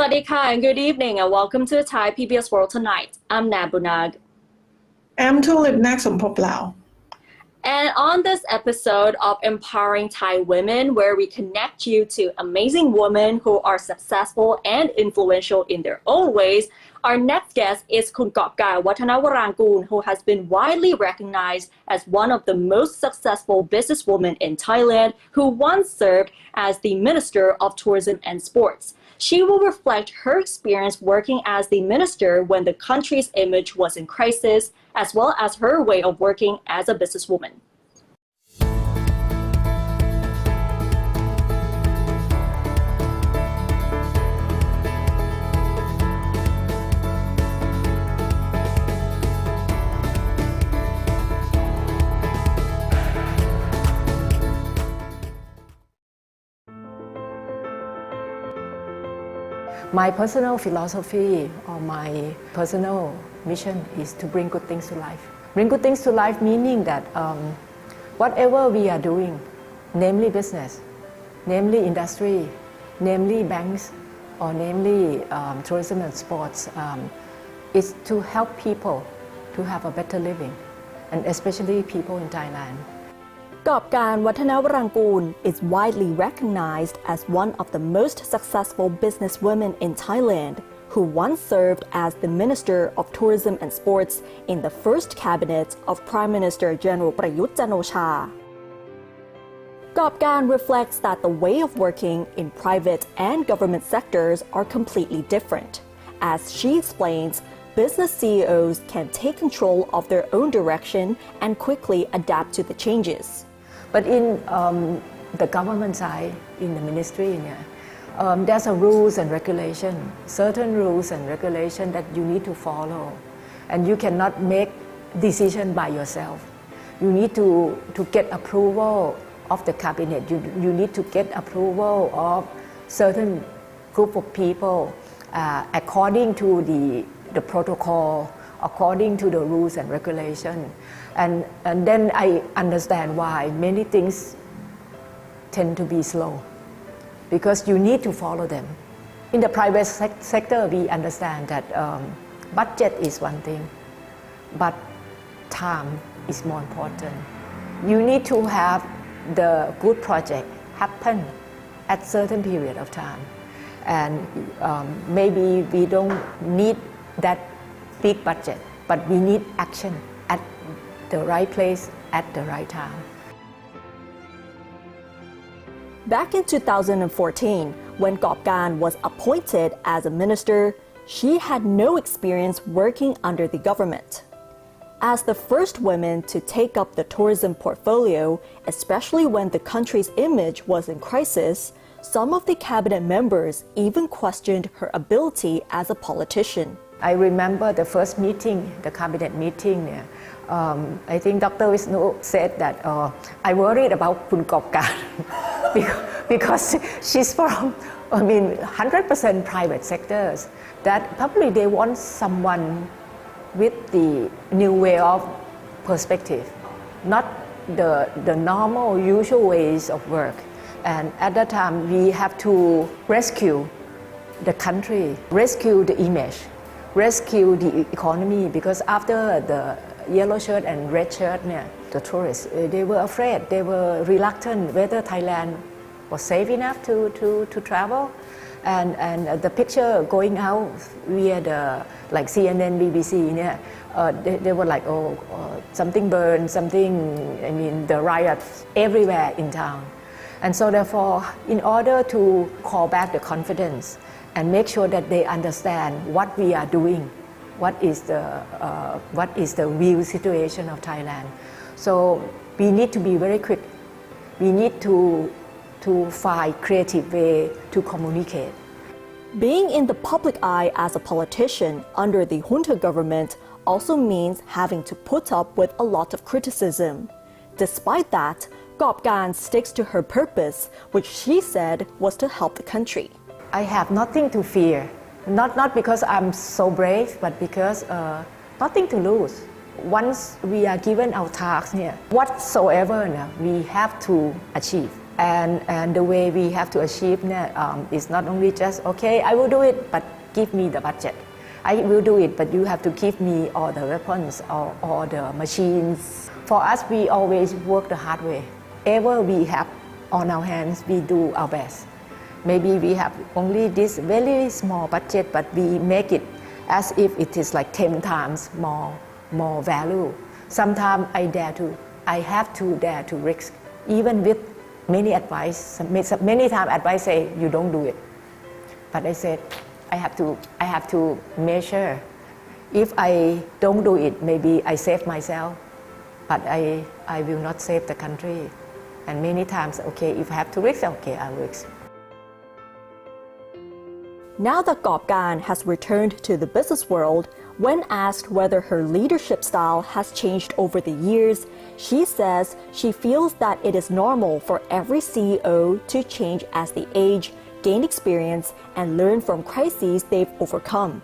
Sawadika and good evening and welcome to the Thai PBS World Tonight. I'm Nabunag. I'm Tulip Naksompoplao. And on this episode of Empowering Thai Women, where we connect you to amazing women who are successful and influential in their own ways, our next guest is Kun Kopkai Watanawarangoon, who has been widely recognized as one of the most successful businesswomen in Thailand, who once served as the Minister of Tourism and Sports. She will reflect her experience working as the minister when the country's image was in crisis, as well as her way of working as a businesswoman. My personal philosophy or my personal mission is to bring good things to life. Bring good things to life meaning that whatever we are doing, namely business, namely industry, namely banks, or namely tourism and sports, is to help people to have a better living, and especially people in Thailand. Kopkai Watanawarangoon is widely recognized as one of the most successful businesswomen in Thailand, who once served as the Minister of Tourism and Sports in the first cabinet of Prime Minister General Prayut Chan-o-cha. Kopkai reflects that the way of working in private and government sectors are completely different. As she explains, business CEOs can take control of their own direction and quickly adapt to the changes. But in the government side, in the ministry, there's a rules and regulation, certain rules and regulation that you need to follow. And you cannot make decision by yourself. You need to get approval of the cabinet. You need to get approval of certain group of people according to the protocol, according to the rules and regulation. And then I understand why many things tend to be slow, because you need to follow them. In the private sector, we understand that budget is one thing, but time is more important. You need to have the good project happen at certain period of time. And maybe we don't need that big budget, but we need action at the right place at the right time. Back in 2014, when Kopkai was appointed as a minister, she had no experience working under the government. As the first woman to take up the tourism portfolio, especially when the country's image was in crisis, some of the cabinet members even questioned her ability as a politician. I remember the first meeting, the cabinet meeting. I think Dr. Wisnu said that I worried about Kun Kopkai because she's from, 100% private sectors. That probably they want someone with the new way of perspective, not the normal, usual ways of work. And at that time, we have to rescue the country, rescue the image, rescue the economy, because after the yellow shirt and red shirt, the tourists, they were afraid, they were reluctant whether Thailand was safe enough to travel. And the picture going out via the like CNN, BBC, they were like, something burned, the riots everywhere in town. And so therefore, in order to call back the confidence and make sure that they understand what we are doing, what is the real situation of Thailand. So we need to be very quick. We need to find creative way to communicate. Being in the public eye as a politician under the junta government also means having to put up with a lot of criticism. Despite that, Kopkai sticks to her purpose, which she said was to help the country. I have nothing to fear, not because I'm so brave, but because nothing to lose. Once we are given our tasks, whatsoever we have to achieve. and the way we have to achieve เนี่ย is not only just okay I will do it but give me the budget I will do it but you have to give me all the weapons or all the machines for us we always work the hard way ever we have on our hands we do our best maybe we have only this very small budget but we make it as if it is like 10 times more value sometimes I have to dare to risk even with many advice many times advice say you don't do it but I said I have to measure if I don't do it maybe I save myself but I will not save the country and many times okay if I have to risk okay I will risk Now that Gopgan has returned to the business world, when asked whether her leadership style has changed over the years, she says she feels that it is normal for every CEO to change as they age, gain experience, and learn from crises they've overcome.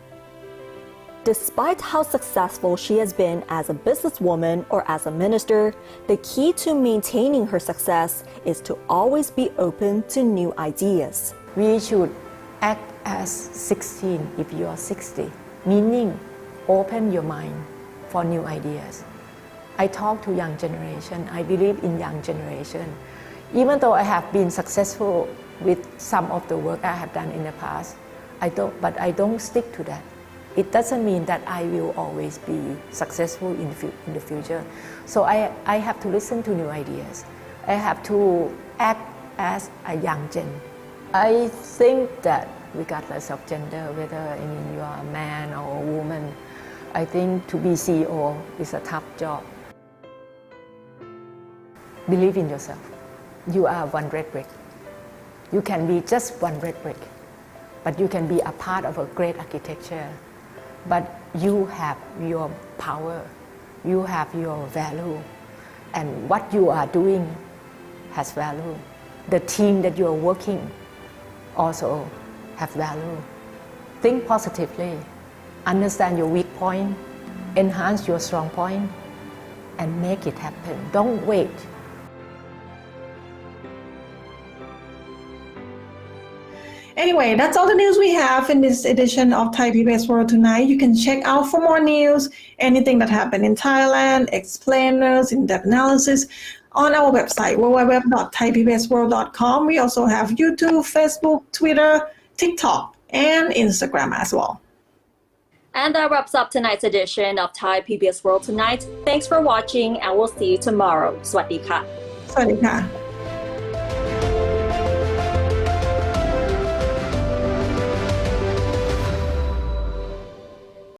Despite how successful she has been as a businesswoman or as a minister, the key to maintaining her success is to always be open to new ideas. We should act as 16 if you are 60, meaning open your mind for new ideas. I talk to young generation. I believe in young generation. Even though I have been successful with some of the work I have done in the past, I don't stick to that. It doesn't mean that I will always be successful in the future. So I have to listen to new ideas. I have to act as a young gen. I think that regardless of gender, whether you are a man or a woman, I think to be CEO is a tough job. Believe in yourself. You are one red brick. You can be just one red brick, but you can be a part of a great architecture. But you have your power, you have your value, and what you are doing has value. The team that you are working also have value. Think positively, understand your weak point, enhance your strong point, and make it happen. Don't wait. Anyway, that's all the news we have in this edition of Thai PBS World Tonight. You can check out for more news, anything that happened in Thailand, explainers, in-depth analysis on our website, www.thaipbsworld.com. We also have YouTube, Facebook, Twitter, TikTok, and Instagram as well. And that wraps up tonight's edition of Thai PBS World Tonight. Thanks for watching and we'll see you tomorrow. สวัสดีค่ะ สวัสดีค่ะ